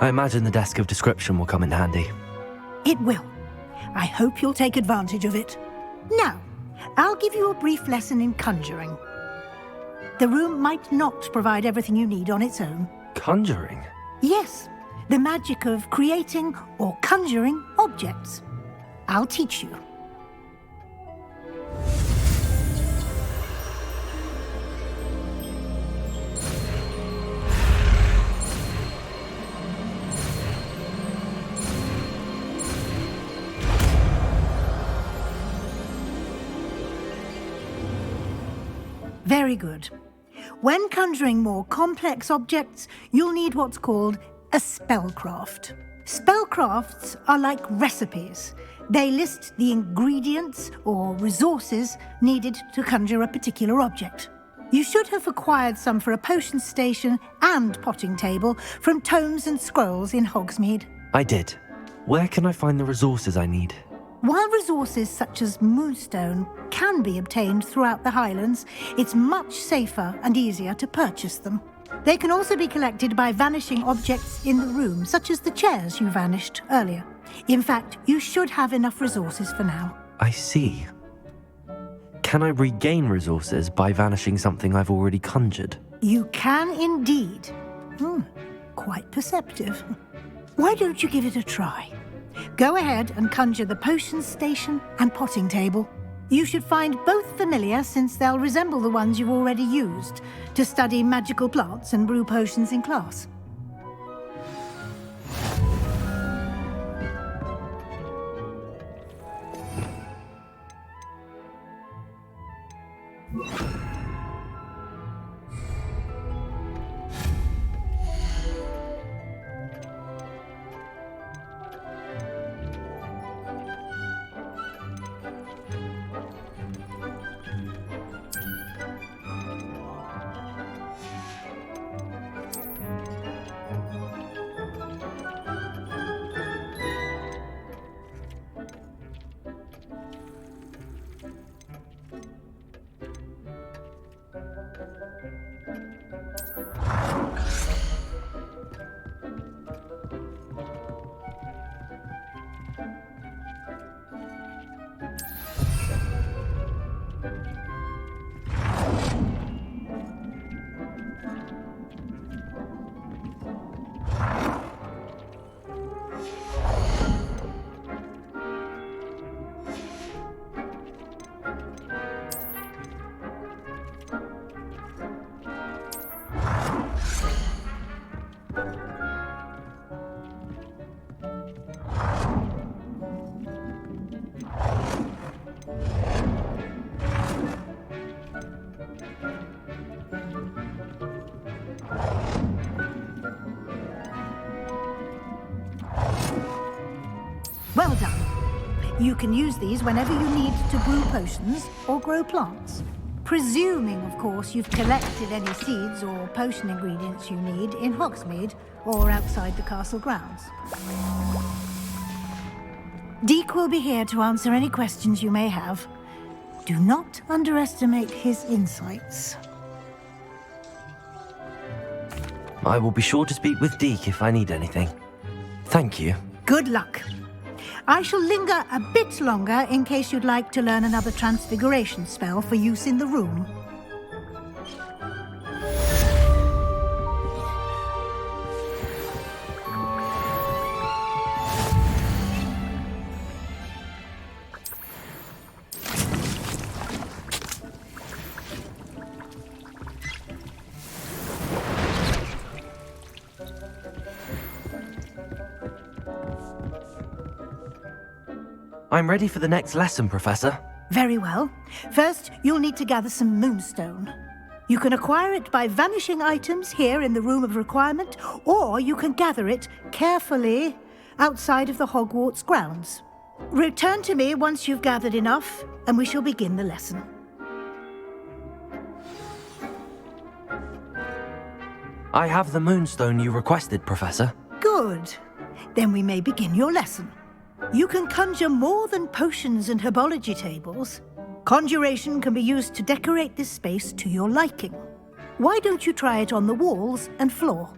I imagine the desk of description will come in handy. It will. I hope you'll take advantage of it. Now, I'll give you a brief lesson in conjuring. The room might not provide everything you need on its own. Conjuring? Yes, the magic of creating or conjuring objects. I'll teach you. Very good. When conjuring more complex objects, you'll need what's called a spellcraft. Spellcrafts are like recipes. They list the ingredients or resources needed to conjure a particular object. You should have acquired some for a potion station and potting table from tomes and scrolls in Hogsmeade. I did. Where can I find the resources I need? While resources such as moonstone can be obtained throughout the Highlands, it's much safer and easier to purchase them. They can also be collected by vanishing objects in the room, such as the chairs you vanished earlier. In fact, you should have enough resources for now. I see. Can I regain resources by vanishing something I've already conjured? You can indeed. Quite perceptive. Why don't you give it a try? Go ahead and conjure the potion station and potting table. You should find both familiar, since they'll resemble the ones you've already used to study magical plants and brew potions in class. Well done. You can use these whenever you need to brew potions or grow plants. Presuming, of course, you've collected any seeds or potion ingredients you need in Hogsmeade or outside the castle grounds. Deek will be here to answer any questions you may have. Do not underestimate his insights. I will be sure to speak with Deek if I need anything. Thank you. Good luck. I shall linger a bit longer in case you'd like to learn another transfiguration spell for use in the room. I'm ready for the next lesson, Professor. Very well. First, you'll need to gather some moonstone. You can acquire it by vanishing items here in the Room of Requirement, or you can gather it carefully outside of the Hogwarts grounds. Return to me once you've gathered enough, and we shall begin the lesson. I have the moonstone you requested, Professor. Good. Then we may begin your lesson. You can conjure more than potions and herbology tables. Conjuration can be used to decorate this space to your liking. Why don't you try it on the walls and floor?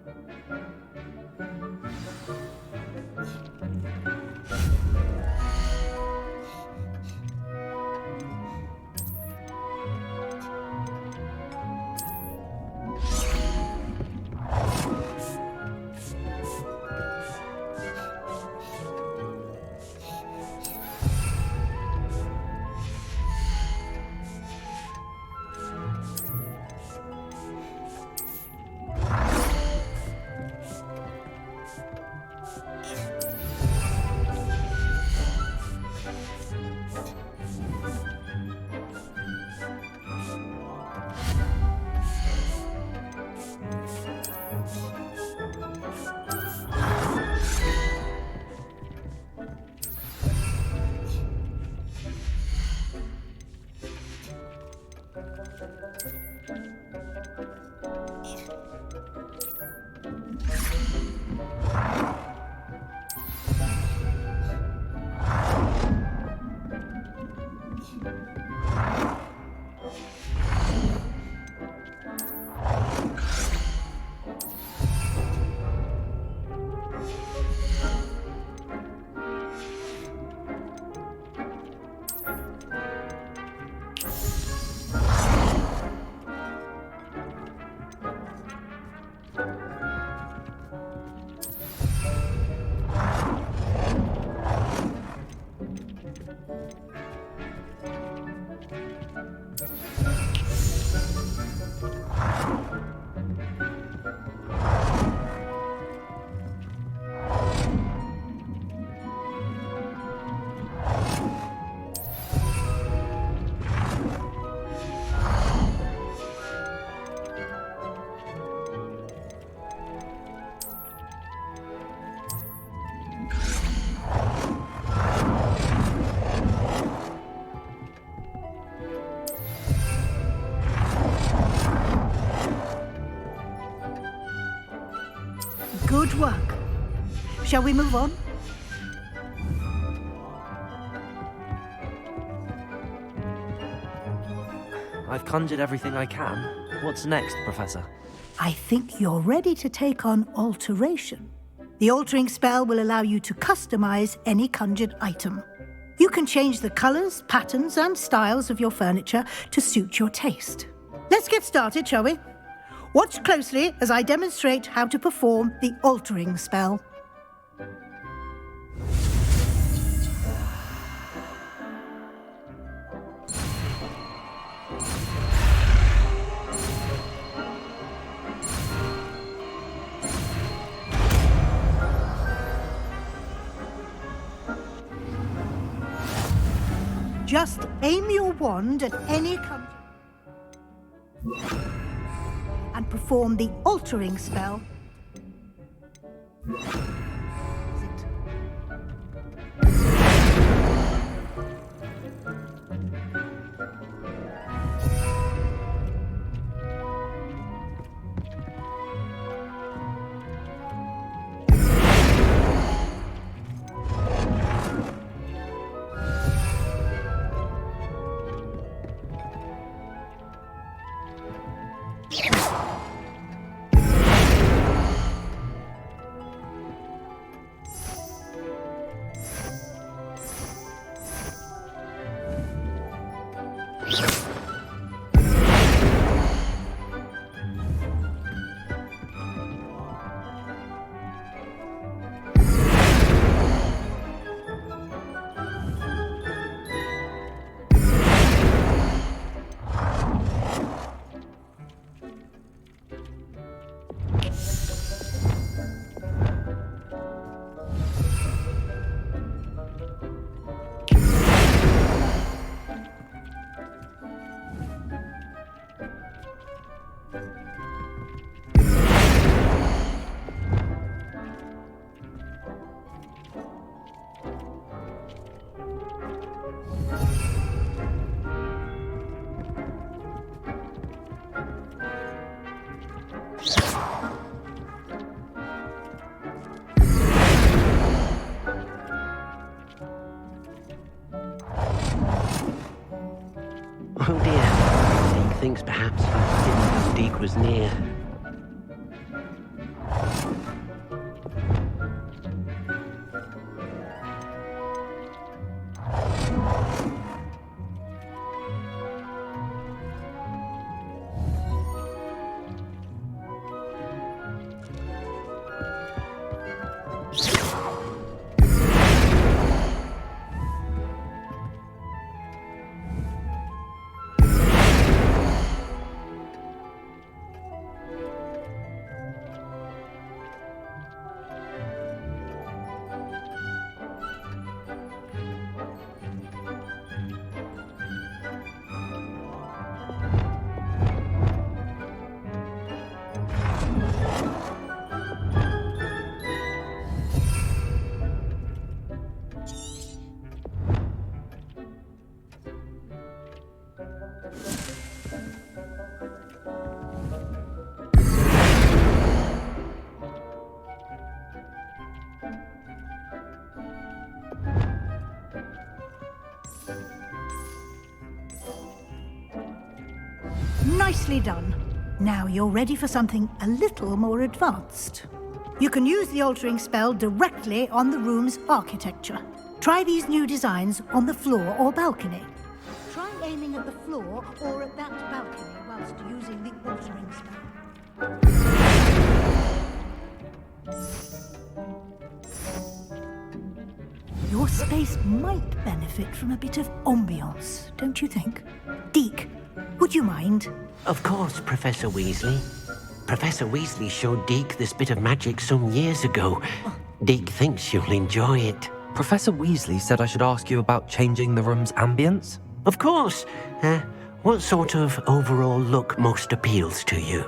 Good work. Shall we move on? I've conjured everything I can. What's next, Professor? I think you're ready to take on alteration. The altering spell will allow you to customize any conjured item. You can change the colors, patterns, and styles of your furniture to suit your taste. Let's get started, shall we? Watch closely as I demonstrate how to perform the altering spell. Just aim your wand at any and perform the altering spell. Oh dear. Deke thinks perhaps he didn't know Deke was near. Nicely done. Now you're ready for something a little more advanced. You can use the altering spell directly on the room's architecture. Try these new designs on the floor or balcony. Try aiming at the floor or at that balcony whilst using the altering spell. Your space might benefit from a bit of ambiance, don't you think? Deke, would you mind? Of course, Professor Weasley. Professor Weasley showed Deke this bit of magic some years ago. Deke thinks you'll enjoy it. Professor Weasley said I should ask you about changing the room's ambience? Of course. What sort of overall look most appeals to you?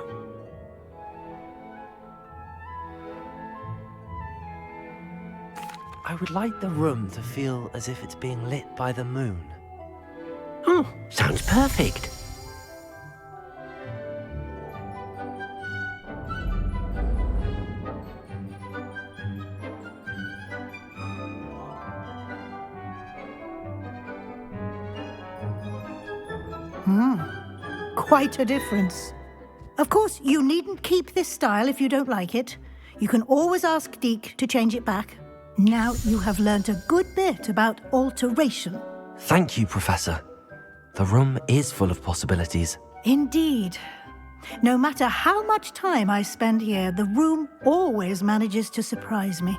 I would like the room to feel as if it's being lit by the moon. Oh, sounds perfect. Quite a difference. Of course, you needn't keep this style if you don't like it. You can always ask Deke to change it back. Now you have learnt a good bit about alteration. Thank you, Professor. The room is full of possibilities. Indeed. No matter how much time I spend here, the room always manages to surprise me.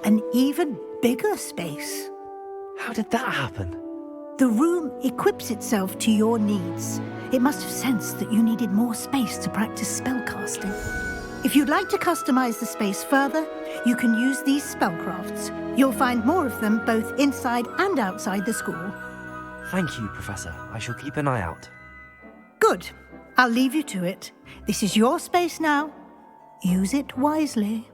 An even bigger space. How did that happen? The room equips itself to your needs. It must have sensed that you needed more space to practice spellcasting. If you'd like to customize the space further, you can use these spellcrafts. You'll find more of them both inside and outside the school. Thank you, Professor. I shall keep an eye out. Good. I'll leave you to it. This is your space now. Use it wisely.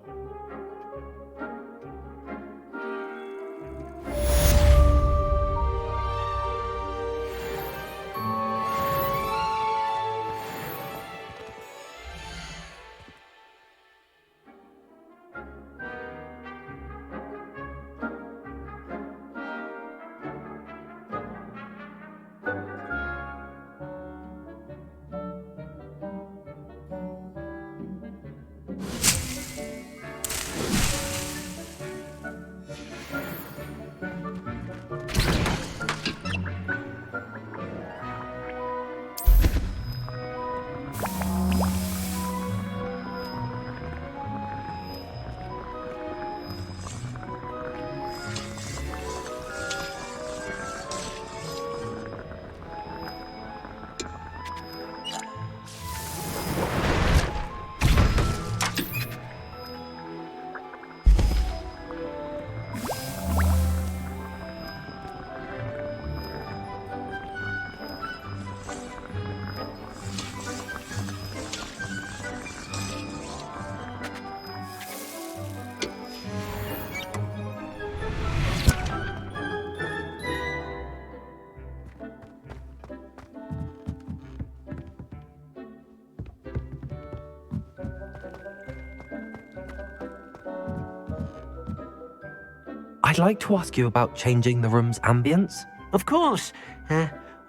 I'd like to ask you about changing the room's ambience. Of course.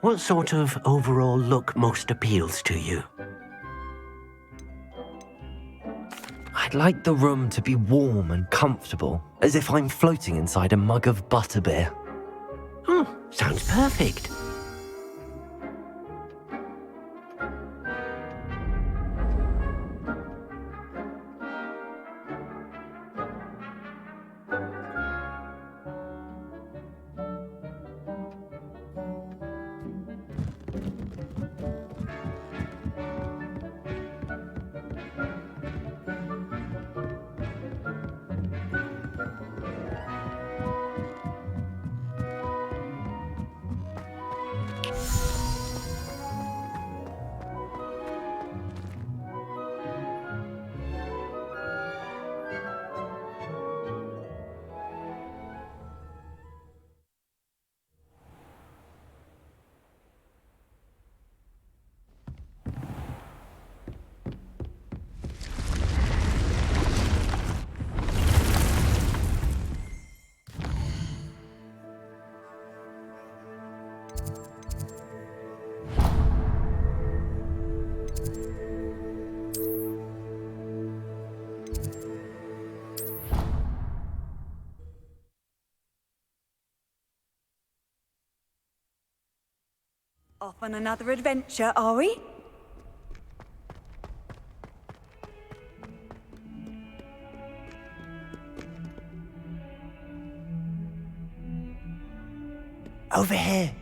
What sort of overall look most appeals to you? I'd like the room to be warm and comfortable, as if I'm floating inside a mug of butterbeer. Oh, sounds perfect. Off on another adventure, are we? Over here.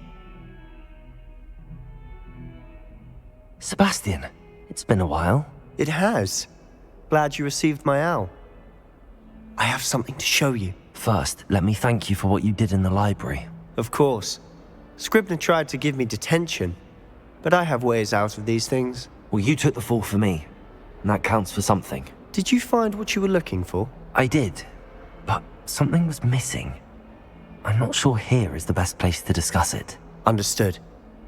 Sebastian, it's been a while. It has. Glad you received my owl. I have something to show you. First, let me thank you for what you did in the library. Of course. Scribner tried to give me detention, but I have ways out of these things. Well, you took the fall for me, and that counts for something. Did you find what you were looking for? I did, but something was missing. I'm not sure here is the best place to discuss it. Understood.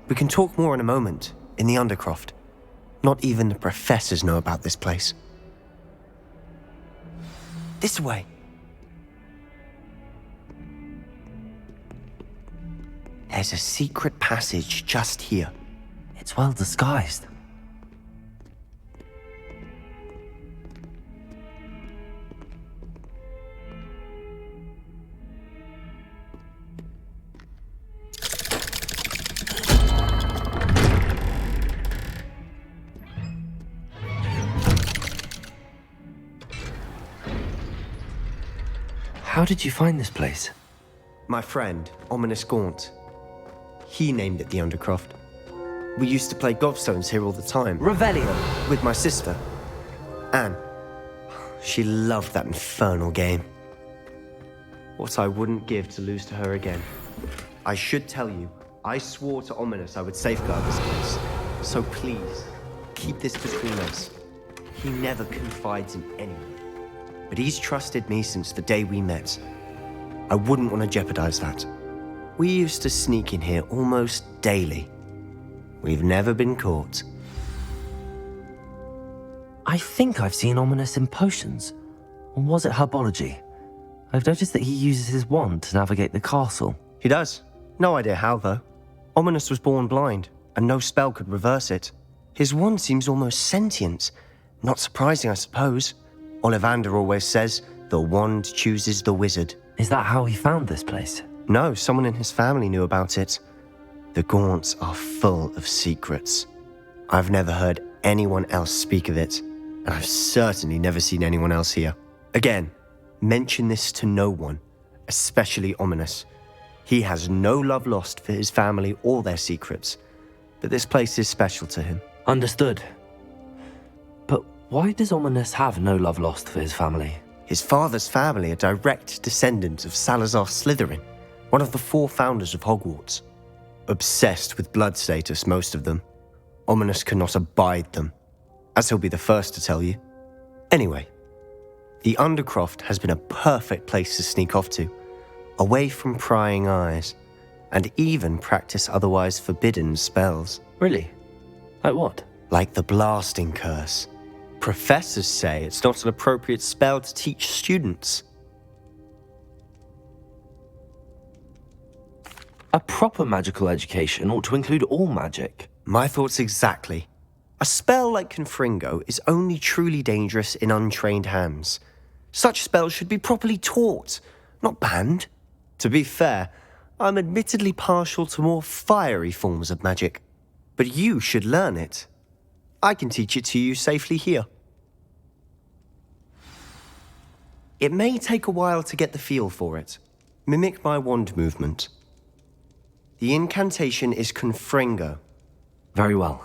We can talk more in a moment, in the Undercroft. Not even the professors know about this place. This way. There's a secret passage just here. It's well disguised. How did you find this place? My friend, Ominous Gaunt. He named it the Undercroft. We used to play gobstones here all the time. Revelio. With my sister, Anne. She loved that infernal game. What I wouldn't give to lose to her again. I should tell you, I swore to Ominous I would safeguard this place. So please, keep this between us. He never confides in anyone. But he's trusted me since the day we met. I wouldn't want to jeopardize that. We used to sneak in here almost daily. We've never been caught. I think I've seen Ominous in potions. Or was it herbology? I've noticed that he uses his wand to navigate the castle. He does. No idea how, though. Ominous was born blind, and no spell could reverse it. His wand seems almost sentient. Not surprising, I suppose. Ollivander always says, the wand chooses the wizard. Is that how he found this place? No, someone in his family knew about it. The Gaunts are full of secrets. I've never heard anyone else speak of it, and I've certainly never seen anyone else here. Again, mention this to no one, especially Ominous. He has no love lost for his family or their secrets, but this place is special to him. Understood. But why does Ominous have no love lost for his family? His father's family are direct descendants of Salazar Slytherin, one of the 4 founders of Hogwarts. Obsessed with blood status, most of them. Ominous cannot abide them, as he'll be the first to tell you. Anyway, the Undercroft has been a perfect place to sneak off to, away from prying eyes, and even practice otherwise forbidden spells. Really? Like what? Like the blasting curse. Professors say it's not an appropriate spell to teach students. A proper magical education ought to include all magic. My thoughts exactly. A spell like Confringo is only truly dangerous in untrained hands. Such spells should be properly taught, not banned. To be fair, I'm admittedly partial to more fiery forms of magic. But you should learn it. I can teach it to you safely here. It may take a while to get the feel for it. Mimic my wand movement. The incantation is Confringo. Very well.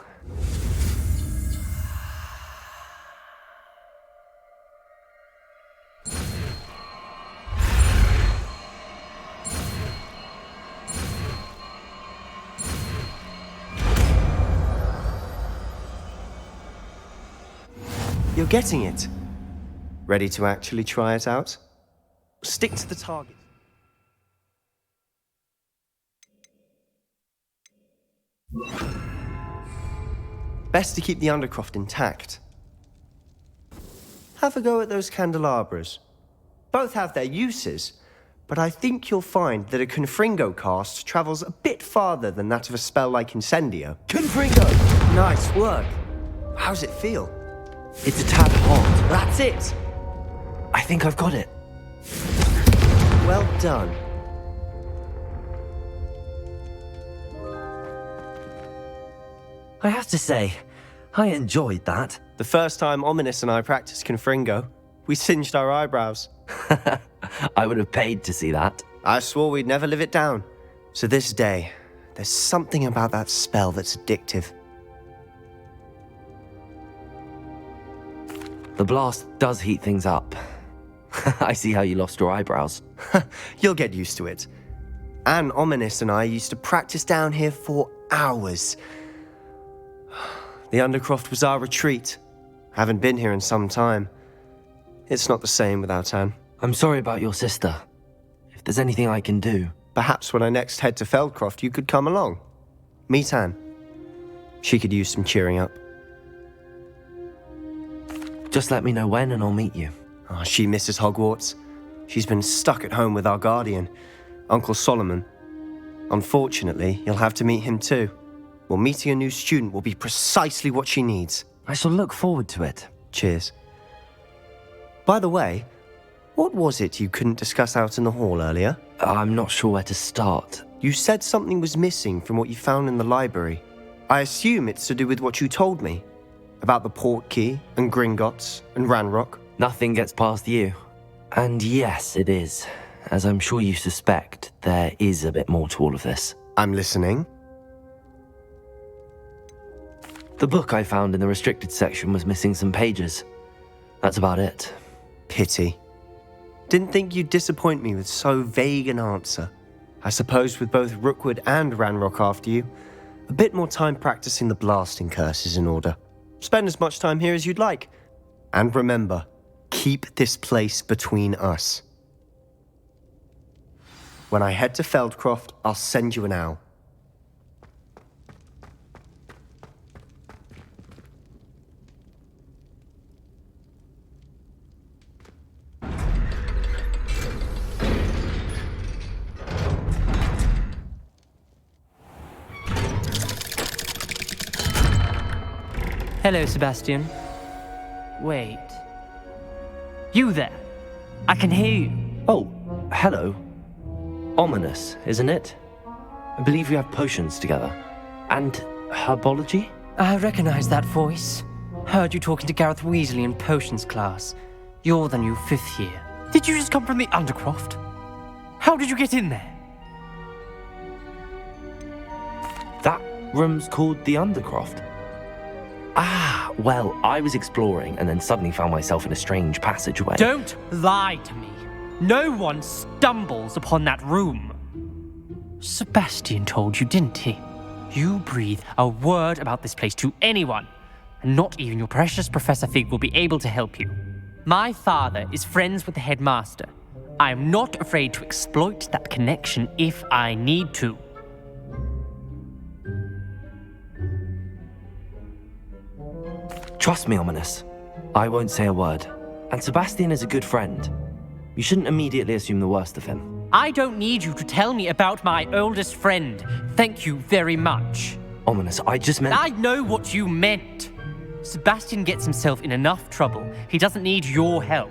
You're getting it. Ready to actually try it out? Stick to the target. Best to keep the Undercroft intact. Have a go at those candelabras. Both have their uses, but I think you'll find that a Confringo cast travels a bit farther than that of a spell like Incendio. Confringo! Nice work. How's it feel? It's a tad hot. That's it! I think I've got it. Well done. I have to say, I enjoyed that. The first time Ominous and I practiced Confringo, we singed our eyebrows. I would have paid to see that. I swore we'd never live it down. To this day, there's something about that spell that's addictive. The blast does heat things up. I see how you lost your eyebrows. You'll get used to it. Anne, Ominous and I used to practice down here for hours. The Undercroft was our retreat. Haven't been here in some time. It's not the same without Anne. I'm sorry about your sister. If there's anything I can do... Perhaps when I next head to Feldcroft, you could come along. Meet Anne. She could use some cheering up. Just let me know when and I'll meet you. Oh, she misses Hogwarts. She's been stuck at home with our guardian, Uncle Solomon. Unfortunately, you'll have to meet him too. Well, meeting a new student will be precisely what she needs. I shall look forward to it. Cheers. By the way, what was it you couldn't discuss out in the hall earlier? I'm not sure where to start. You said something was missing from what you found in the library. I assume it's to do with what you told me. About the Portkey and Gringotts and Ranrock. Nothing gets past you. And yes, it is. As I'm sure you suspect, there is a bit more to all of this. I'm listening. The book I found in the restricted section was missing some pages. That's about it. Pity. Didn't think you'd disappoint me with so vague an answer. I suppose with both Rookwood and Ranrock after you, a bit more time practicing the blasting curse is in order. Spend as much time here as you'd like. And remember, keep this place between us. When I head to Feldcroft, I'll send you an owl. Hello, Sebastian. Wait. You there? I can hear you. Oh, hello. Ominous, isn't it? I believe we have potions together. And herbology? I recognize that voice. Heard you talking to Gareth Weasley in potions class. You're the new 5th year. Did you just come from the Undercroft? How did you get in there? That room's called the Undercroft. Ah, well, I was exploring and then suddenly found myself in a strange passageway. Don't lie to me. No one stumbles upon that room. Sebastian told you, didn't he? You breathe a word about this place to anyone, and not even your precious Professor Fig will be able to help you. My father is friends with the headmaster. I am not afraid to exploit that connection if I need to. Trust me, Ominous. I won't say a word. And Sebastian is a good friend. You shouldn't immediately assume the worst of him. I don't need you to tell me about my oldest friend. Thank you very much. Ominous, I just meant... I know what you meant. Sebastian gets himself in enough trouble. He doesn't need your help.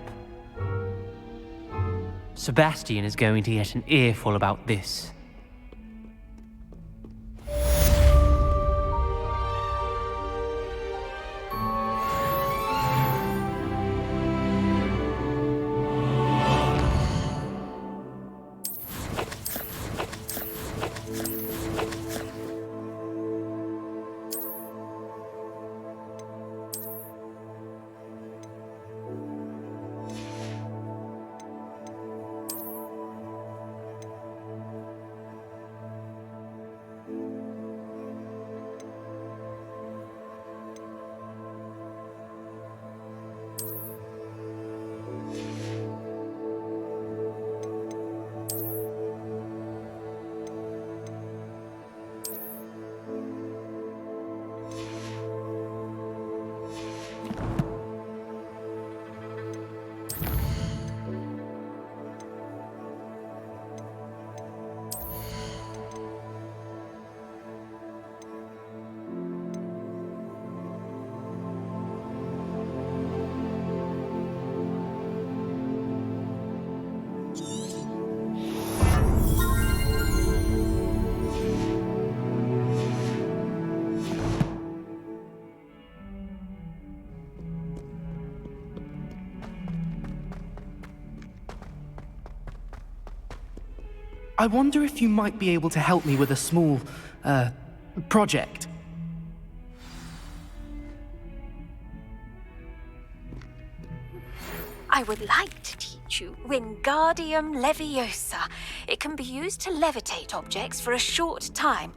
Sebastian is going to get an earful about this. I wonder if you might be able to help me with a small, project. I would like to teach you Wingardium Leviosa. It can be used to levitate objects for a short time.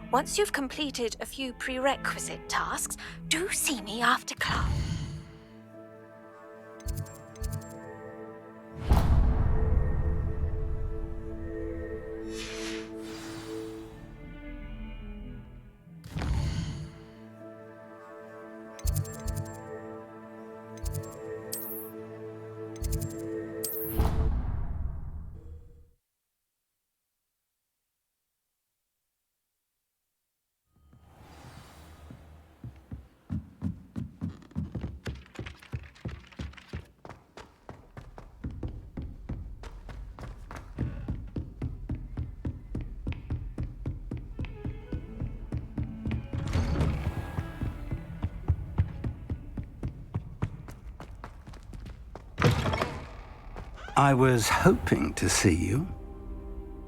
Once you've completed a few prerequisite tasks, do see me after class. I was hoping to see you.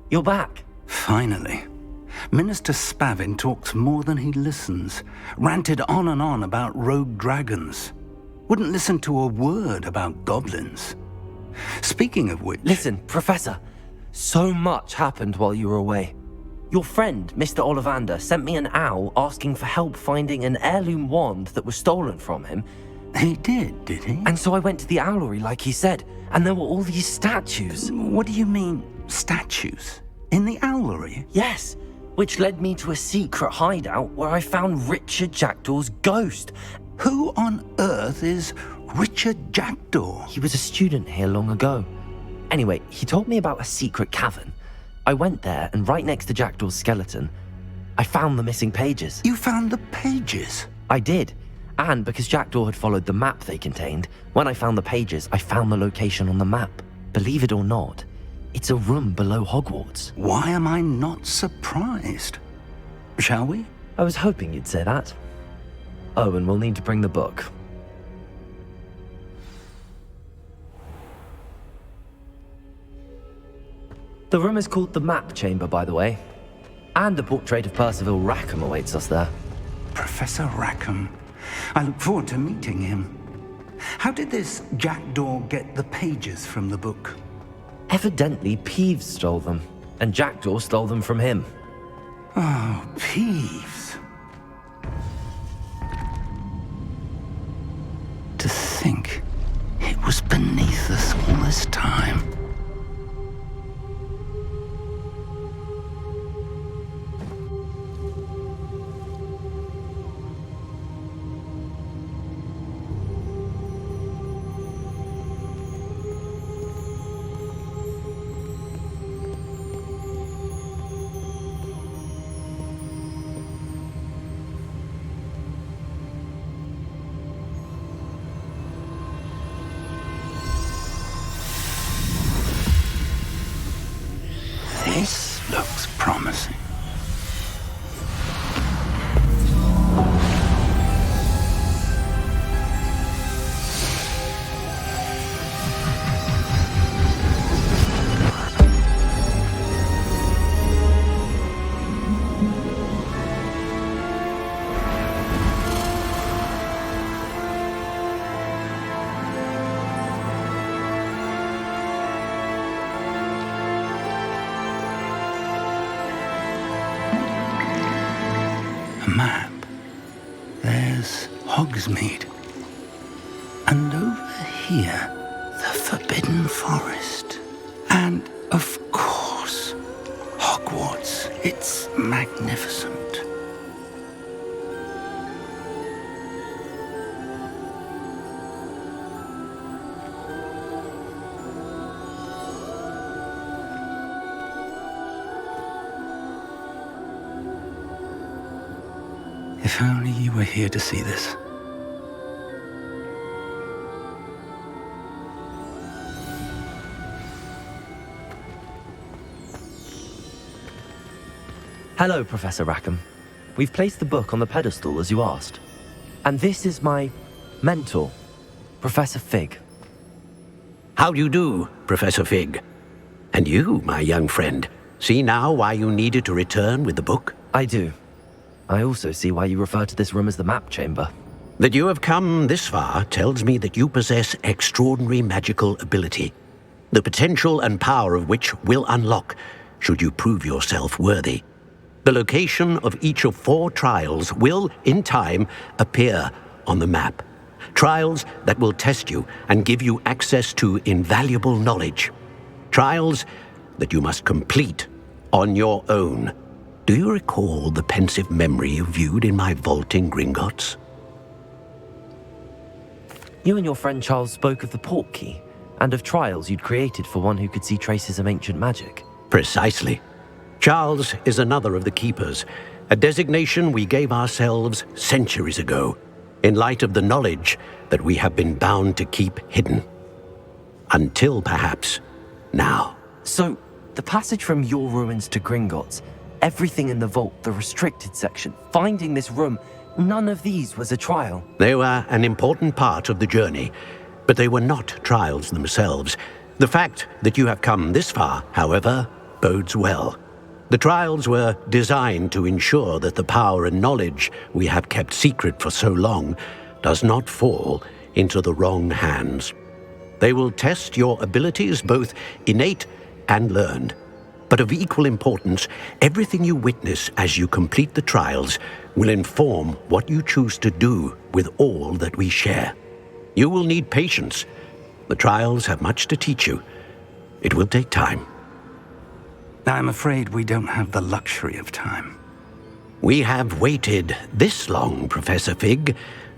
You're back. Finally. Minister Spavin talks more than he listens. Ranted on and on about rogue dragons. Wouldn't listen to a word about goblins. Speaking of which... Listen, Professor. So much happened while you were away. Your friend, Mr. Ollivander, sent me an owl asking for help finding an heirloom wand that was stolen from him. He did he? And so I went to the owlery like he said, and there were all these statues. What do you mean, statues? In the owlery? Yes, which led me to a secret hideout where I found Richard Jackdaw's ghost. Who on earth is Richard Jackdaw? He was a student here long ago. Anyway, he told me about a secret cavern. I went there, and right next to Jackdaw's skeleton, I found the missing pages. You found the pages? I did. And because Jackdaw had followed the map they contained, when I found the pages, I found the location on the map. Believe it or not, it's a room below Hogwarts. Why am I not surprised? Shall we? I was hoping you'd say that. Oh, and we'll need to bring the book. The room is called the Map Chamber, by the way. And a portrait of Percival Rackham awaits us there. Professor Rackham. I look forward to meeting him. How did this Jackdaw get the pages from the book? Evidently, Peeves stole them, and Jackdaw stole them from him. Oh, Peeves. To think it was beneath us all this time. This looks promising. Map. There's Hogsmeade. And over here, the Forbidden Forest. And, of course, Hogwarts. It's magnificent. If only you were here to see this. Hello, Professor Rackham. We've placed the book on the pedestal as you asked. And this is my mentor, Professor Fig. How do you do, Professor Fig? And you, my young friend, see now why you needed to return with the book? I do. I also see why you refer to this room as the Map Chamber. That you have come this far tells me that you possess extraordinary magical ability, the potential and power of which will unlock should you prove yourself worthy. The location of each of 4 trials will, in time, appear on the map. Trials that will test you and give you access to invaluable knowledge. Trials that you must complete on your own. Do you recall the pensive memory you viewed in my vault in Gringotts? You and your friend Charles spoke of the Portkey, and of trials you'd created for one who could see traces of ancient magic. Precisely. Charles is another of the Keepers, a designation we gave ourselves centuries ago, in light of the knowledge that we have been bound to keep hidden. Until, perhaps, now. So, the passage from your ruins to Gringotts, everything in the vault, the restricted section, finding this room, none of these was a trial. They were an important part of the journey, but they were not trials themselves. The fact that you have come this far, however, bodes well. The trials were designed to ensure that the power and knowledge we have kept secret for so long does not fall into the wrong hands. They will test your abilities, both innate and learned. But of equal importance, everything you witness as you complete the trials will inform what you choose to do with all that we share. You will need patience. The trials have much to teach you. It will take time. I'm afraid we don't have the luxury of time. We have waited this long, Professor Fig.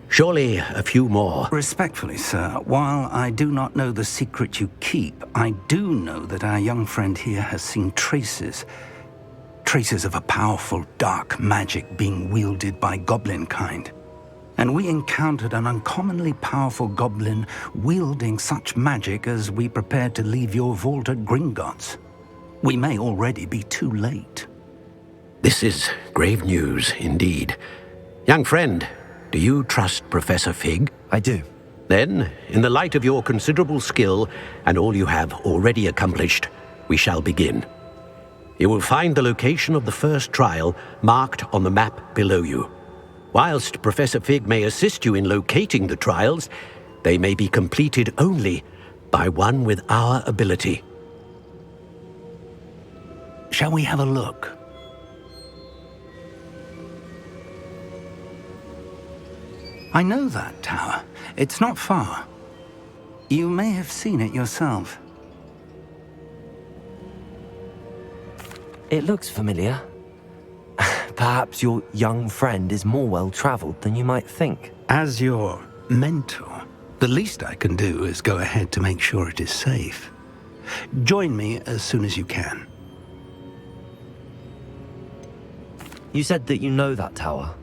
Surely a few more. Respectfully, sir, while I do not know the secret you keep, I do know that our young friend here has seen traces of a powerful dark magic being wielded by goblin kind. And we encountered an uncommonly powerful goblin wielding such magic as we prepared to leave your vault at Gringotts. We may already be too late. This is grave news indeed. Young friend, do you trust Professor Fig? I do. Then, in the light of your considerable skill and all you have already accomplished, we shall begin. You will find the location of the first trial marked on the map below you. Whilst Professor Fig may assist you in locating the trials, they may be completed only by one with our ability. Shall we have a look? I know that tower. It's not far. You may have seen it yourself. It looks familiar. Perhaps your young friend is more well-traveled than you might think. As your mentor, the least I can do is go ahead to make sure it is safe. Join me as soon as you can. You said that you know that tower.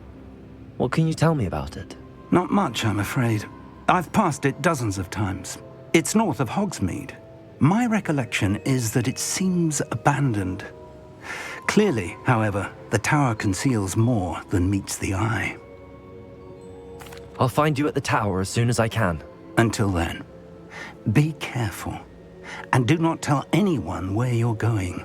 What can you tell me about it? Not much, I'm afraid. I've passed it dozens of times. It's north of Hogsmeade. My recollection is that it seems abandoned. Clearly, however, the tower conceals more than meets the eye. I'll find you at the tower as soon as I can. Until then, be careful, and do not tell anyone where you're going.